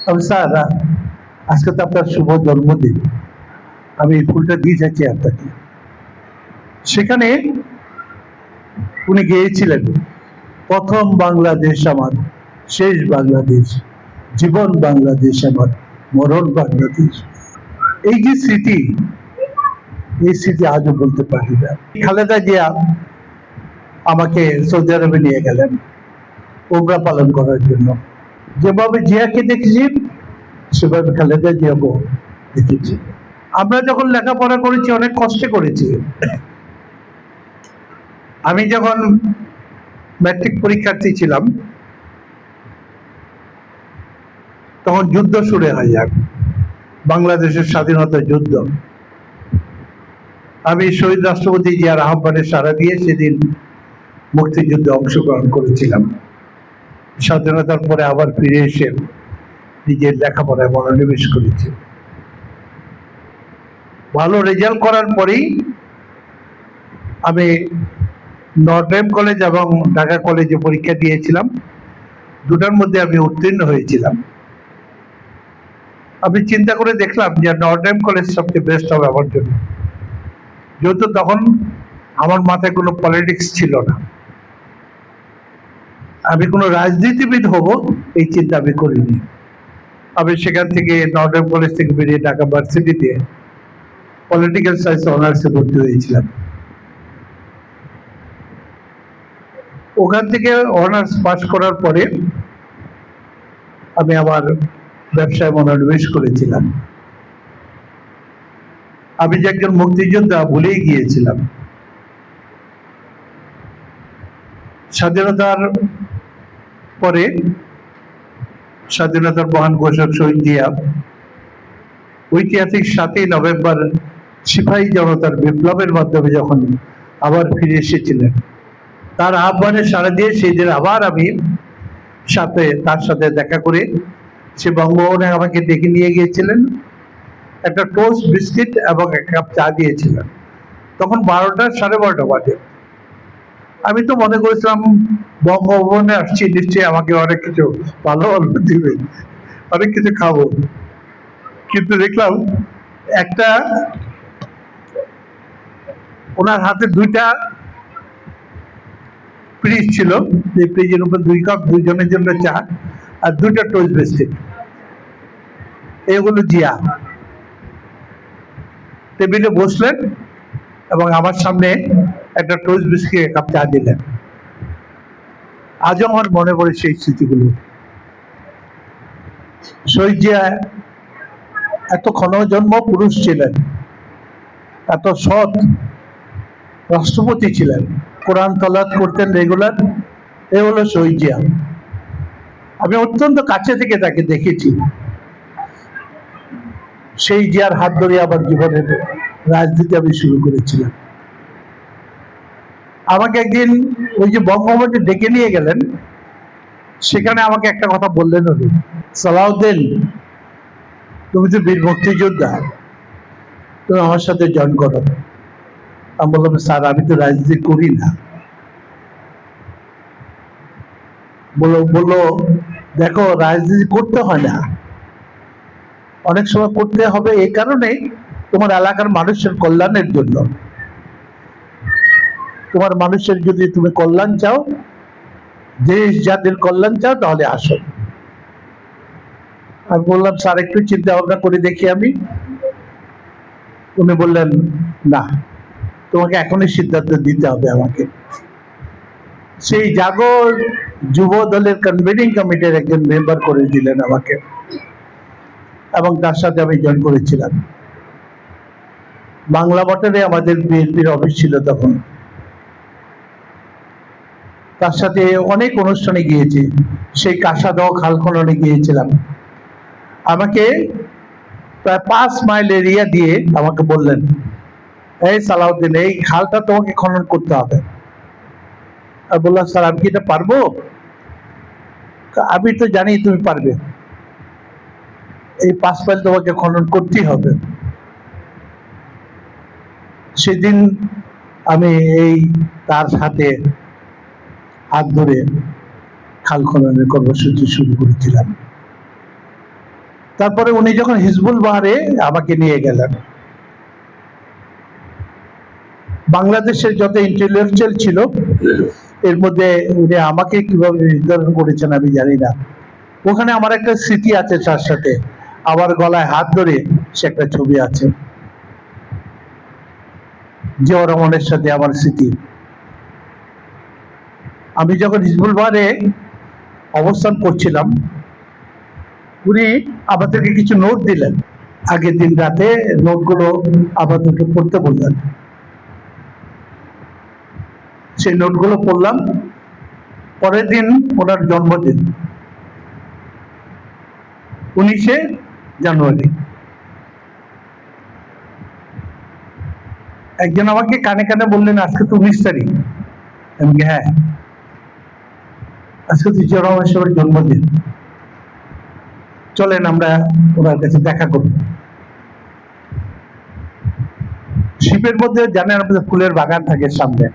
আমি স্যার, আজকে তো আপনার শুভ জন্মদিন, আমি এই ফুলটা দিয়ে যাচ্ছি আপনাকে। সেখানে উনি গেয়েছিলেন, প্রথম বাংলাদেশ আমার, শেষ বাংলাদেশ, জীবন বাংলাদেশ আমার, মরণ বাংলাদেশ। এই যে স্মৃতি, এই স্মৃতি আজও বলতে পারি না। খালেদা জিয়া আমাকে সৌদি আরবে নিয়ে গেলেন উমরা পালন করার জন্য। যেভাবে জিয়াকে দেখেছি সেভাবে খালেদা জিয়াকে দেখেছি। আমরা যখন লেখাপড়া করেছি অনেক কষ্টে করেছি। আমি যখন ম্যাট্রিক পরীক্ষার্থী ছিলাম তখন যুদ্ধ শুরু হয়ে যায়, বাংলাদেশের স্বাধীনতা যুদ্ধ। আমি শহীদ রাষ্ট্রপতি জিয়ার আহ্বানে সাড়া দিয়ে সেদিন মুক্তিযুদ্ধে অংশগ্রহণ করেছিলাম। স্বাধীনতার পরে আবার ফিরে এসে নিজের লেখাপড়ায় মনোনিবেশ করেছি। ভালো রেজাল্ট করার পরেই আমি নর্থ কলেজ এবং ঢাকা কলেজে পরীক্ষা দিয়েছিলাম। দুটার মধ্যে আমি উত্তীর্ণ হয়েছিলাম। আমি চিন্তা করে দেখলাম যে নর্থ কলেজ সবচেয়ে বেস্ট হবে আমার জন্য, যেহেতু তখন আমার মাথায় কোনো পলিটিক্স ছিল না। আমি কোনো রাজনীতিবিদ হব এই চিন্তা আমি করিনি। আমি সেখান থেকে নর্থ কলেজ থেকে বেরিয়ে ঢাকা ভার্সিটিতে পলিটিক্যাল সায়েন্স অনার্সে ভর্তি হয়েছিলাম। ওখান থেকে অনার্স পাস করার পরে আমি আমার ব্যবসায় মনোনিবেশ করেছিলাম। আমি যে একজন মুক্তিযোদ্ধা ভুলেই গিয়েছিলাম। স্বাধীনতার পরে স্বাধীনতার মহান ঘোষক শহীদ জিয়া ঐতিহাসিক 7ই নভেম্বর সিপাহী জনতার বিপ্লবের মাধ্যমে যখন আবার ফিরে এসেছিলেন, তার আহ্বানে সাড়া দিয়ে সেই দিন আবার আমি তার সাথে দেখা করে সে বঙ্গভবনে আমাকে ডেকে নিয়ে গিয়েছিলেন। একটা টোস্ট বিস্কিট এবং এক কাপ চা দিয়েছিলেন। তখন 12টা 12:30 বাজে। আমি তো মনে করেছিলাম বঙ্গভবনে আসছি, নিশ্চয়ই আমাকে অনেক কিছু ভালো ভালো দিবে, অনেক কিছু খাবো। কিন্তু দেখলাম একটা ওনার হাতে 2টা ফ্রিজ ছিল, এই ফ্রিজের উপর 2 কাপ দুইজনের জন্য চা আর 2টা টোস্ট বিস্কিট। এগুলো জিয়া টেবিলে বসলেন এবং আমার সামনে একটা টোস্ট বিস্কিট এক কাপ চা দিলেন। আজও আমার মনে পড়ে সেই স্মৃতিগুলো। শহীদ জিয়া এত ক্ষণজন্ম পুরুষ ছিলেন, এত সৎ রাষ্ট্রপতি ছিলেন, কোরআন তেলাওয়াত করতেন রেগুলার। এ হলো শহীদ জিয়া। আমি অত্যন্ত কাছে থেকে তাকে দেখেছি। সেই জিয়ার হাত ধরে আবার জীবনের রাজনীতি আমি শুরু করেছিলাম। আমাকে একদিন ওই যে বঙ্গবন্ধু ডেকে নিয়ে গেলেন, সেখানে আমাকে একটা কথা বললেন, উনি, সালাউদ্দিন, তুমি তো বীর মুক্তিযোদ্ধা, তুমি আমার সাথে জয়েন করো। আমি বললাম, স্যার আমি তো রাজনীতি করি না। বললো দেখো, রাজনীতি করতে হয় না, অনেক সময় করতে হবে এই কারণে তোমার এলাকার মানুষের কল্যাণের জন্য। তোমার মানুষের যদি তুমি কল্যাণ চাও, দেশ জাতির কল্যাণ চাও, তাহলে আসো। আমি বললাম, স্যার একটু চিন্তা ভাবনা করে দেখি আমি। উনি বললেন, না, তোমাকে এখনই সিদ্ধান্ত দিতে হবে আমাকে। সেই জাগো যুব দলের কনভেনিং কমিটির একজন মেম্বার করে দিলেন আমাকে এবং তার সাথে আমি জয়েন করেছিলাম। বাংলা মোটরে আমাদের বিএনপির অফিস ছিল তখন। তার সাথে অনেক অনুষ্ঠানে গিয়েছি, সেই কাঁসাদহ খাল খননে গিয়েছিলাম। আমাকে প্রায় 5 মাইল এরিয়া দিয়ে আমাকে বললেন, এই সালাউদ্দিন, এই খালটা তোমাকে খনন করতে হবে। আর বললাম, স্যার আমি কি এটা পারবো? আমি তো জানি তুমি পারবে, এই 5 মাইল তোমাকে খনন করতেই হবে। সেদিন আমি এই তার সাথে হাত ধরে খাল খননের কর্মসূচি শুরু করেছিলাম। তারপরে উনি যখন হিজবুল বাহারে আমাকে নিয়ে গেলেন, বাংলাদেশের যত ইন্টেলেকচুয়াল ছিল এর মধ্যে উনি আমাকে কিভাবে নির্ধারণ করেছেন আমি জানি না। ওখানে আমার একটা স্মৃতি আছে, তার সাথে আমার গলায় হাত ধরে সে একটা ছবি আছে, জিয়াউর রহমানের সাথে আমার স্মৃতি। আমি যখন হিজবুল বাহারে অবস্থান করছিলাম, উনি আমাদেরকে কিছু নোট দিলেন, আগের দিন রাতে নোটগুলো আমাদেরকে পড়তে বললেন। সেই নোটগুলো পড়লাম। পরের দিন ওনার জন্মদিন, 19শে জানুয়ারি। একজন আমাকে কানে কানে বললেন, আজকে তো 19 তারিখ। আমি বলি, হ্যাঁ, আজকে তো জিয়াউর রহমান সাহেবের জন্মদিন, চলেন আমরা ওনার কাছে দেখা করব। শিপের মধ্যে জানেন আপনাদের ফুলের বাগান থাকে সামনে,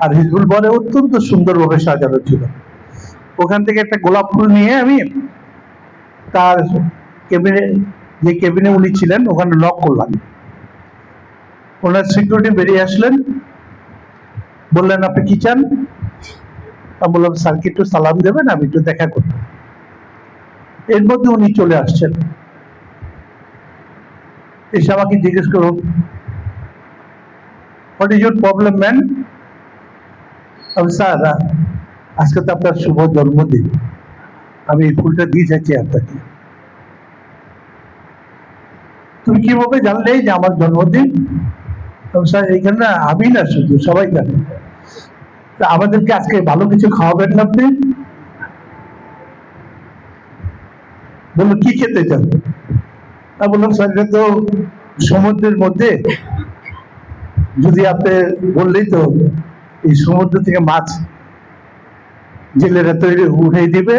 আর হিজবুল বলে অত্যন্ত সুন্দরভাবে সাজানো ছিল। ওখান থেকে একটা গোলাপ ফুল নিয়ে আমি তার কেবিনে, যে কেবিনে উনি ছিলেন, ওখানে লক করলাম। ওনার সিকিউরিটি বেরিয়ে আসলেন, বললেন আপনি কি চান? আমি বললাম স্যারকে একটু সালাম দেবেন, আমি একটু দেখা করব। এর মধ্যে উনি চলে আসছেন, এসে আমাকে জিজ্ঞেস করুন, what is your problem man? আমি, স্যার আজকে তো আপনার শুভ জন্মদিন, আমি এই ফুলটা দিয়ে যাচ্ছি আপনাকে। তুমি কিভাবে জানলে যে আমার জন্মদিন? স্যার এইখানে না, আমি না শুধু, সবাই জানে। আমাদেরকে আজকে ভালো কিছু খাওয়াবেন না আপনি? বললো কি খেতে চান? আমি বললাম স্যার এটা তো সমুদ্রের মধ্যে, যদি আপনি বললেই তো এই সমুদ্র থেকে মাছ জেলেরা তৈরি উঠে দিবে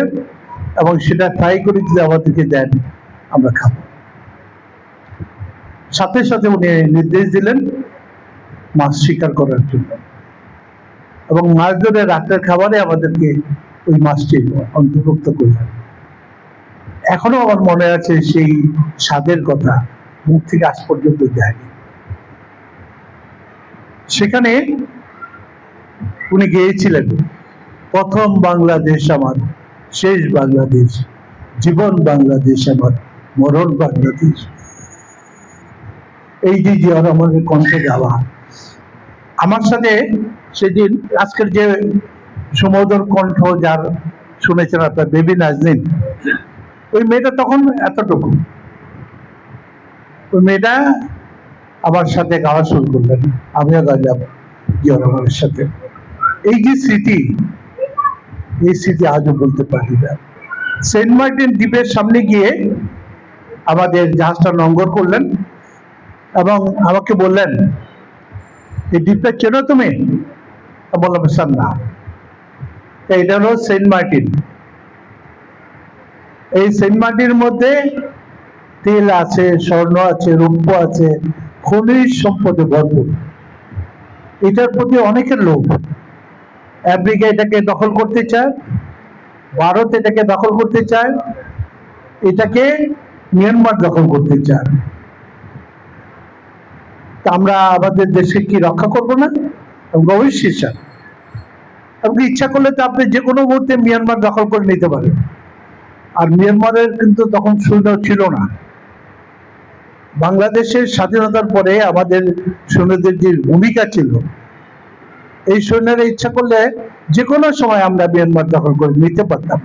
এবং সেটা ফ্রাই করে যদি আমাদেরকে দেন আমরা খাবো। সাথে সাথে উনি নির্দেশ দিলেন মাছ শিকার করার জন্য, এবং মাছ ধরে রাতের খাবারে আমাদেরকে ওই মাছটি অন্তর্ভুক্ত করলেন। এখনো আমার মনে আছে সেই স্বাদের কথা, মুখ থেকে আজ পর্যন্ত যায়নি। সেখানে উনি গেয়েছিলেন, প্রথম বাংলাদেশ আমার, শেষ বাংলাদেশ, জীবন বাংলাদেশ আমার, মরণ বাংলাদেশ। এই যে জিয়াউর রহমানের কণ্ঠে গাওয়া, আমার সাথে সেদিন আজকের যে সুমধুর কণ্ঠ যার শুনেছেন আপনার, বেবি নাজনীন, ওই মেয়েটা তখন এতটুকু, ওই মেয়েটা আমার সাথে গাওয়া শুরু করলেন, আমিও গাইলাম জিয়াউর রহমানের সাথে। এই যে স্মৃতি, এই স্মৃতি আজও বলতে পারি না। সেন্ট মার্টিন দ্বীপের সামনে গিয়ে আমাদের জাহাজটা নোঙ্গর করলেন এবং আমাকে বললেন, এই দ্বীপটা চেনো তুমি? বললাম স্যার না। এটা হলো সেন্ট মার্টিন। এই সেন্ট মার্টিনের মধ্যে তেল আছে, স্বর্ণ আছে, রৌপ্য আছে, খনিজ সম্পদে ভরপুর। এটার প্রতি অনেকের লোভ। আমেরিকা এটাকে দখল করতে চায়, ভারত এটাকে দখল করতে চায়, এটাকে মিয়ানমার দখল করতে চায়। আমরা আমাদের দেশে কি রক্ষা করব না? অবশ্যই স্যার। আপনি ইচ্ছা করলে তো আপনি যে কোনো মুহূর্তে মিয়ানমার দখল করে নিতে পারেন। আর মিয়ানমারের কিন্তু তখন সৈন্য ছিল না। বাংলাদেশের স্বাধীনতার পরে আমাদের সৈন্যদের যে ভূমিকা ছিল, এই সৈন্যরা ইচ্ছা করলে যে কোনো সময় আমরা মিয়ানমার দখল করে নিতে পারতাম।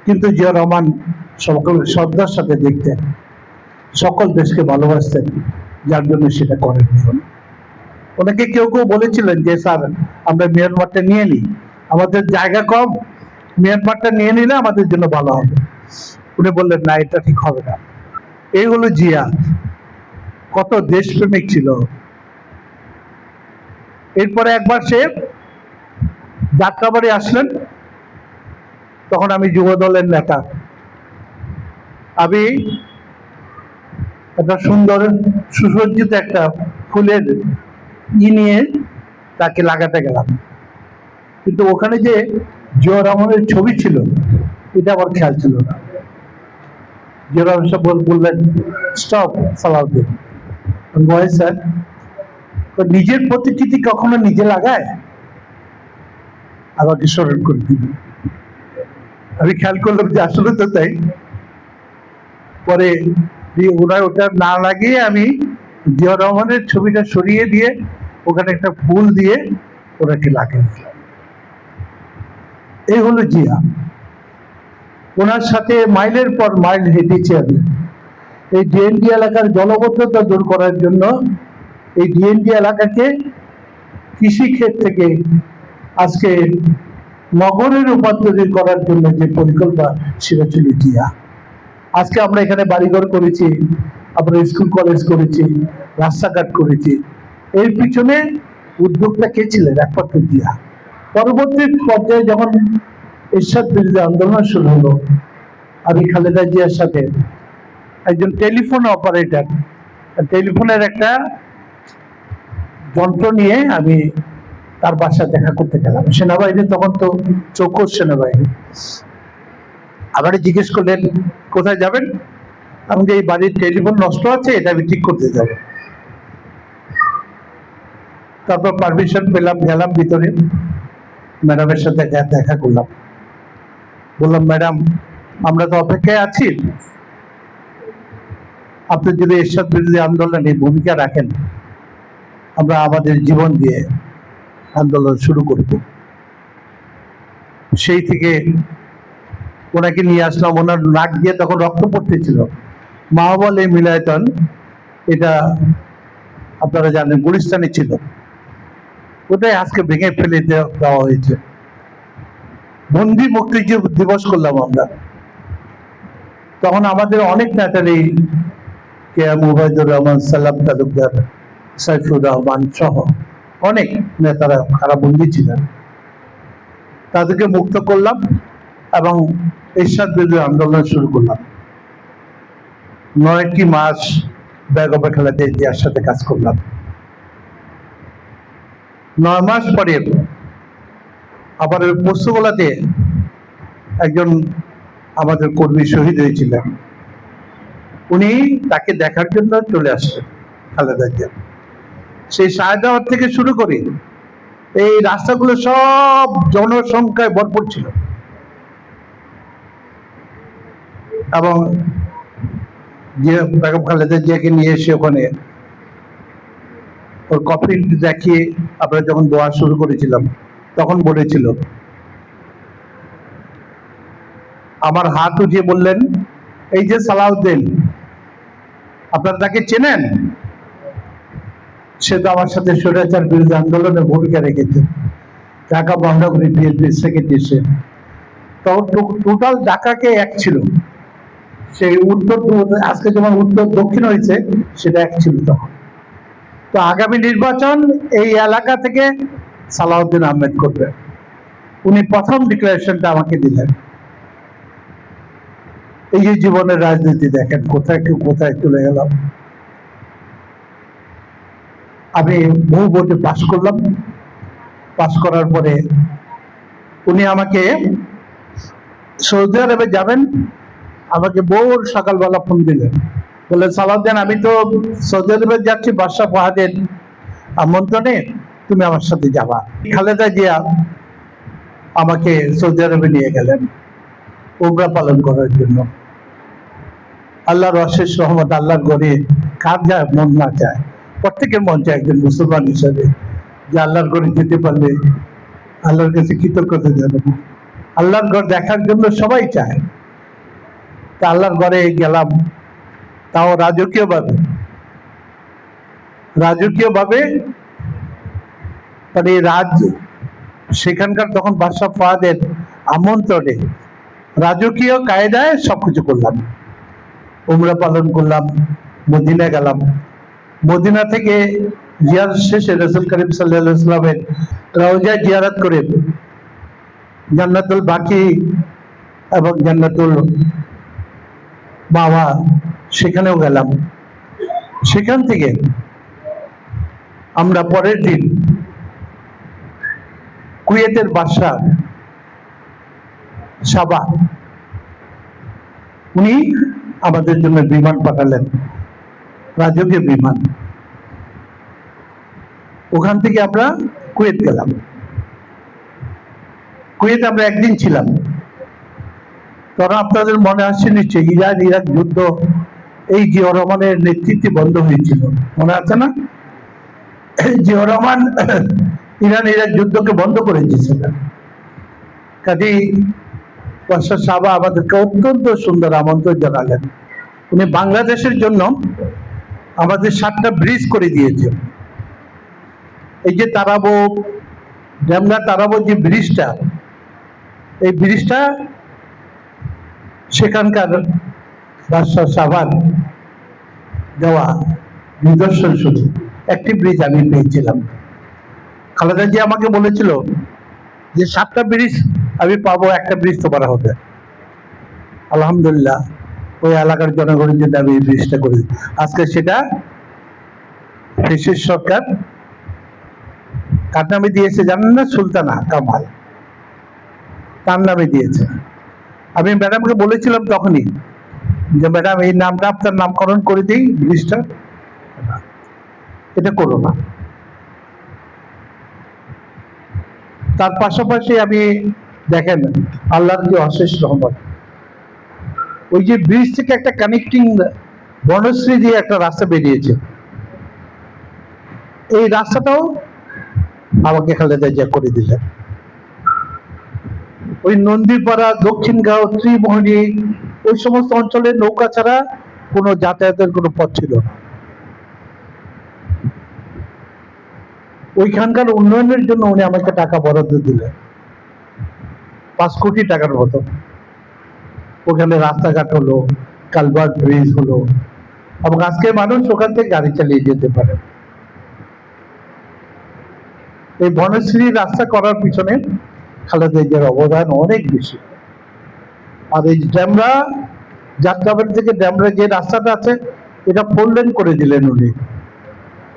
কিন্তু জিয়া রহমান সকল শ্রদ্ধার সাথে দেখতেন, সকল দেশকে ভালোবাসতেন, যার জন্য সেটা করেননি। ওনাকে কেউ কেউ বলেছিলেন যে স্যার আমরা মিয়ানমারটা নিয়ে নিই, আমাদের জায়গা কম, মিয়ানমারটা নিয়ে নিলে আমাদের জন্য ভালো হবে। উনি বললেন না, এটা ঠিক হবে না। এই হলো জিয়া, কত দেশপ্রেমিক ছিল। এরপরে একবার সে যাত্রাবাড়ি আসলেন, তখন আমি যুব দলের নেতা। আমি একটা সুন্দর সুসজ্জিত একটা ফুলের নিয়ে তাকে লাগাতে গেলাম, কিন্তু ওখানে যে জিয়া রহমানের ছবি ছিল এটা আমার খেয়াল ছিল না। জোরাম সাহেব বললেন, স্টপ সালাউদ্দিন। স্যার, নিজের প্রতিকৃতি কখনো নিজে লাগায়? আমাকে স্মরণ করে দিল। আমি খেয়াল করলাম যে আসলে তো তাই। পরে ওনার ওটা না লাগিয়ে আমি জিয়া রহমানের ছবিটা সরিয়ে দিয়ে ওখানে একটা ফুল দিয়ে ওনাকে লাগিয়ে দিলাম। এই হলো জিয়া। ওনার সাথে মাইলের পর মাইল হেঁটেছি আমি। এই ডিএনডি এলাকার জলবদ্ধতা দূর করার জন্য এই ডিএনডি এলাকাকে কৃষিক্ষেত থেকে আজকে নগরে রূপান্তরিত করার জন্য যে পরিকল্পনা, সেটা ছিল জিয়া। আজকে আমরা এখানে বাড়িঘর করেছি, আমরা স্কুল কলেজ করেছি, রাস্তাঘাট করেছি। এর পিছনে উদ্যোগটা কে ছিলেন? একমাত্র জিয়া। পরবর্তী পর্যায়ে যখন এরশাদ বিরোধী আন্দোলন শুরু হলো, আমি খালেদা জিয়ার সাথে একজন টেলিফোন অপারেটর, টেলিফোনের একটা যন্ত্র নিয়ে আমি তার বাসা দেখা করতে গেলাম। সেনাবাহিনী তখন তো চৌকস সেনাবাহিনী। আবার জিজ্ঞেস করলেন, কোথায় যাবেন? আমি যে এই বাড়ির টেলিফোন নষ্ট আছে, এটা আমি ঠিক করতে যাব। তারপর পারমিশন পেলাম, গেলাম ভিতরে, ম্যাডামের সাথে দেখা করলাম। বললাম, ম্যাডাম, আমরা তো অপেক্ষায় আছি, আপনি যদি এরশাদ বিরোধী আন্দোলনে ভূমিকা রাখেন, আমরা আমাদের জীবন দিয়ে আন্দোলন শুরু করব। সেই থেকে ওনাকে নিয়ে আসলাম। ওনার নাক দিয়ে তখন রক্ত পড়তেছিল। মাহবল-এ মিলায়তন, এটা আপনারা জানেন গুলিস্তানে ছিল, ওটাই আজকে ভেঙে ফেলে দেওয়া হয়েছে। বন্দি মুক্তি দিবস করলাম আমরা। তখন আমাদের অনেক নেতারই, কে এম ওবায়দুর রহমান, সালাম তালুকদার, সাইফুর রহমান সহ অনেক নেতারা কারাবন্দী ছিলেন। তাদেরকে মুক্ত করলাম এবং এরশাদ বিরোধী আন্দোলন শুরু করলাম। 9টি মাস বেগম খালেদা জিয়ার সাথে কাজ করলাম। 9 মাস পরে আবার ওই পশ্চিমবঙ্গতে একজন আমাদের কর্মী শহীদ হয়েছিলেন। উনি তাকে দেখার জন্য চলে আসলেন খালেদা জিয়া। সেই শাহজাহান থেকে শুরু করে এই রাস্তাগুলো সব জনসংখ্যায় ভরপুর ছিল এবং যে বেগম খালেদা জিয়াকে নিয়ে এসে ওখানে ওর কফি দেখিয়ে আমরা যখন দোয়া শুরু করেছিলাম, তখন বলেছিল, আমার হাত উঠিয়ে বললেন, এই যে সালাউদ্দিন, আপনারা তাকে চেনেন? সে তো আমার সাথে স্বৈরাচার বিরোধী আন্দোলনে ভূমিকা রেখেছে, ঢাকা মহানগরী বিএনপির সেক্রেটারি সে। তখন টোটাল ঢাকাকে এক ছিল, সেই উত্তর আজকে যেমন উত্তর দক্ষিণ হয়েছে, সেটা এক ছিল তখন। তো আগামী নির্বাচন এই এলাকা থেকে সালাউদ্দিন আহমেদ করবে। উনি প্রথম ডিক্লারেশনটা আমাকে দিলেন। এই যে জীবনের রাজনীতি দেখেন, কোথায় কেউ কোথায় চলে গেলাম। আমি বহু ভোটে পাশ করলাম। পাশ করার পরে উনি আমাকে, সৌদি আরবে যাবেন, আমাকে ভোর সকালবেলা ফোন দিলেন, বললেন, সালাউদ্দিন, আমি তো সৌদি আরবে যাচ্ছি বাদশাহ ফাহাদের আমন্ত্রণে, তুমি আমার সাথে যাবা। খালেদা জিয়া আমাকে সৌদি আরবে নিয়ে গেলেন উমরা পালন করার জন্য। আল্লাহর অশেষ রহমত, আল্লাহর ঘরে কার যায় মন না চায়? প্রত্যেকের মন চায় একজন মুসলমান হিসাবে যে আল্লাহর ঘরে যেতে পারলে আল্লাহর কাছে কৃতজ্ঞতা জানাবো। আল্লাহর ঘর দেখার জন্য সবাই চায়। তা আল্লাহর ঘরে গেলাম, তাও রাজকীয়ভাবে মানে সেখানকার তখন বাদশাহ ফাহাদের আমন্ত্রণে রাজকীয় কায়দায় সবকিছু করলাম। উমরা পালন করলাম, মদিনা গেলাম। মদিনা থেকে জিয়ারত শেষে রাসূল করিম সাল্লাল্লাহু আলাইহি ওয়াসাল্লামের রওজা জিয়ারত করে জান্নাতুল বাকি এবং জান্নাতুল বাওয়া সেখানেও গেলাম। সেখান থেকে আমরা পরের দিন কুয়েতের বাদশা সাবা, উনি আমাদের জন্য বিমান পাঠালেন, রাজকীয় বিমান। ওখান থেকে আমরা কুয়েত গেলাম। কুয়েত আমরা একদিন ছিলাম। তখন আপনাদের মনে আসছে নিশ্চয়ই ইরান ইরাক যুদ্ধ এই জিয়াউর রহমানের নেতৃত্বে বন্ধ হয়েছিল, মনে আছে না? জিয়াউর রহমান ইরান ইরাক যুদ্ধকে বন্ধ করে দিয়েছিলেন। কাজেই বাদশাহ সাবা আমাদেরকে অত্যন্ত সুন্দর আমন্ত্রণ জানালেন। উনি বাংলাদেশের জন্য আমাদের 7টা ব্রিজ করে দিয়েছেন। এই যে তারাবো, ডেমরা তারাবো যে ব্রিজটা, এই ব্রিজটা সেখানকার বাদশাহ সাবার দেওয়া নিদর্শন। শুধু একটি ব্রিজ আমি পেয়েছিলাম। খালেদা জি আমাকে বলেছিল যে 7টা ব্রিজ আমি পাবো, একটা ব্রিজ তোমার হবে। আলহামদুলিল্লাহ, ওই এলাকার জনগণের জন্য আমি এই ব্রিজটা করি। আজকে সেটা দেশের সরকার কার নামে দিয়েছে জানেন না? সুলতানা কামাল, তার নামে দিয়েছে। আমি ম্যাডামকে বলেছিলাম তখনই যে ম্যাডাম এই নামটা আপনার নামকরণ করে দিই ব্রিজটা। এটা করো না। তার পাশাপাশি আমি দেখেন আল্লাহর কি অশেষ রহমত, ওই যে ব্রিজ থেকে একটা কানেক্টিং বনশ্রী দিয়ে একটা রাস্তা বেরিয়েছে, এই রাস্তাটাও আমাকে খালেদা জিয়া করে দিলেন। ওই নন্দীপাড়া, দক্ষিণগাঁও, ত্রিমোহনী ওই সমস্ত অঞ্চলে নৌকা ছাড়া কোনো যাতায়াতের কোনো পথ ছিল না। ওইখানকার উন্নয়নের জন্য উনি আমাকে টাকা বরাদ্দ দিলেন, 5 কোটি টাকার মতো। ওখানে রাস্তাঘাট হলো, কালভার্ট ব্রিজ হলো, এবং আজকে মানুষ ওখান থেকে গাড়ি চালিয়ে যেতে পারে। এই বনশ্রী রাস্তা করার পিছনে খালেদা জিয়ার অবদান অনেক বেশি। আর এই ডেমরা, যাত্রাবাড়ি থেকে ডেমরা যে রাস্তাটা আছে, এটা 4 লেন করে দিলেন উনি।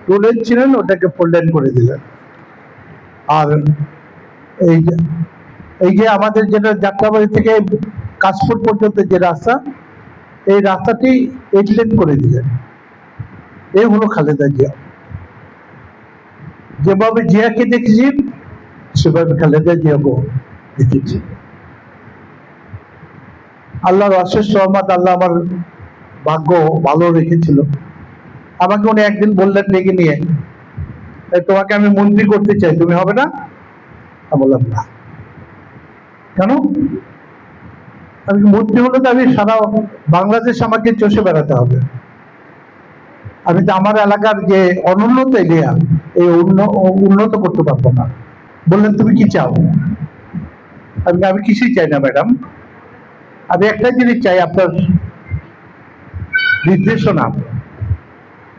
2 লেন ছিলেন, ওটাকে 4 লেন করে দিলেন। আর এই যে আমাদের যেটা যাত্রাবাড়ি থেকে কাশপুর পর্যন্ত যে রাস্তা, এই রাস্তাটি 8 লেন করে দিলেন। এই হলো খালেদা জিয়া। যেভাবে জিয়াকে দেখেছি সেভাবে খালেদা জিয়াকে দেখেছি। আল্লাহর অশেষ রহমত, আল্লাহ আমার ভাগ্য ভালো রেখেছিল। আমাকে উনি একদিন বললেন ডেকে নিয়ে, তোমাকে আমি মন্ত্রী করতে চাই, তুমি হবে না? আমি বললাম না। কেন? আমি মন্ত্রী হলে তো আমি সারা বাংলাদেশ আমাকে চষে বেড়াতে হবে। আমি তো আমার এলাকার যে অনুন্নত এরিয়া, এই উন্নত করতে পারবো না। বললেন তুমি কি চাও? আমি কিছুই চাই না ম্যাডাম, আমি একটাই জিনিস চাই, আপনার নির্দেশনা,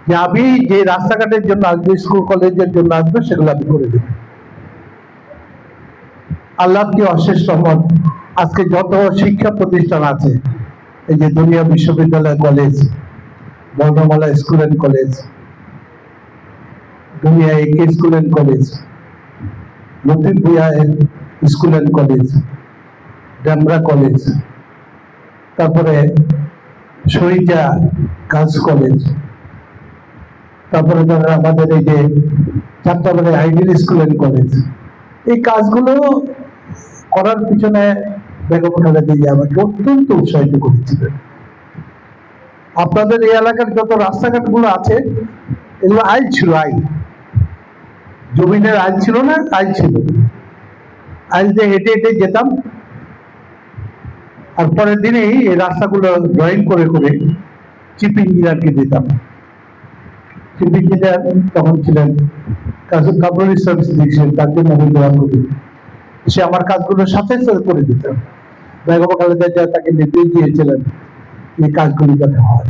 যে আমি যে রাস্তাঘাটের জন্য আসবো, স্কুল কলেজের জন্য আসবো, সেগুলো আমি করে দেব। আল্লাহ কি অশেষ রহমত, আজকে যত শিক্ষা প্রতিষ্ঠান আছে, এই যে দুনিয়া বিশ্ববিদ্যালয় কলেজ, বর্ণমালা স্কুল অ্যান্ড কলেজ, দুনিয়া একে স্কুল অ্যান্ড কলেজ, লতিফুয়া school and college, Demra college, তারপরে শহীদা গার্লস কলেজ, তারপরে ধরেন আমাদের এই যে Jatrabari ideal school and college, এই কাজগুলো করার পিছনে বেগম খালেদা জিয়া আমাকে অত্যন্ত উৎসাহিত করেছিলেন। আপনাদের এই এলাকার যত রাস্তাঘাট গুলো আছে, এগুলো আইল ছিল, আইল, জমিনের আইল ছিল না, আইল ছিল। আইল দিয়ে হেঁটে হেঁটে যেতাম, আর পরের দিনেই এই রাস্তাগুলো ড্রয়িং করে করে চিফ ইঞ্জিনিয়ারকে দিতাম। চিফ ইঞ্জিনিয়ার তখন ছিলেন কাবরুল সার্ভিস দিয়েছিলেন, তার জন্য আমি দোয়া করি। সে আমার কাজগুলো সাথে সাথে করে দিতেন। বেগম খালেদা জিয়া তাকে নির্দেশ দিয়েছিলেন এই কাজগুলি যাতে হয়।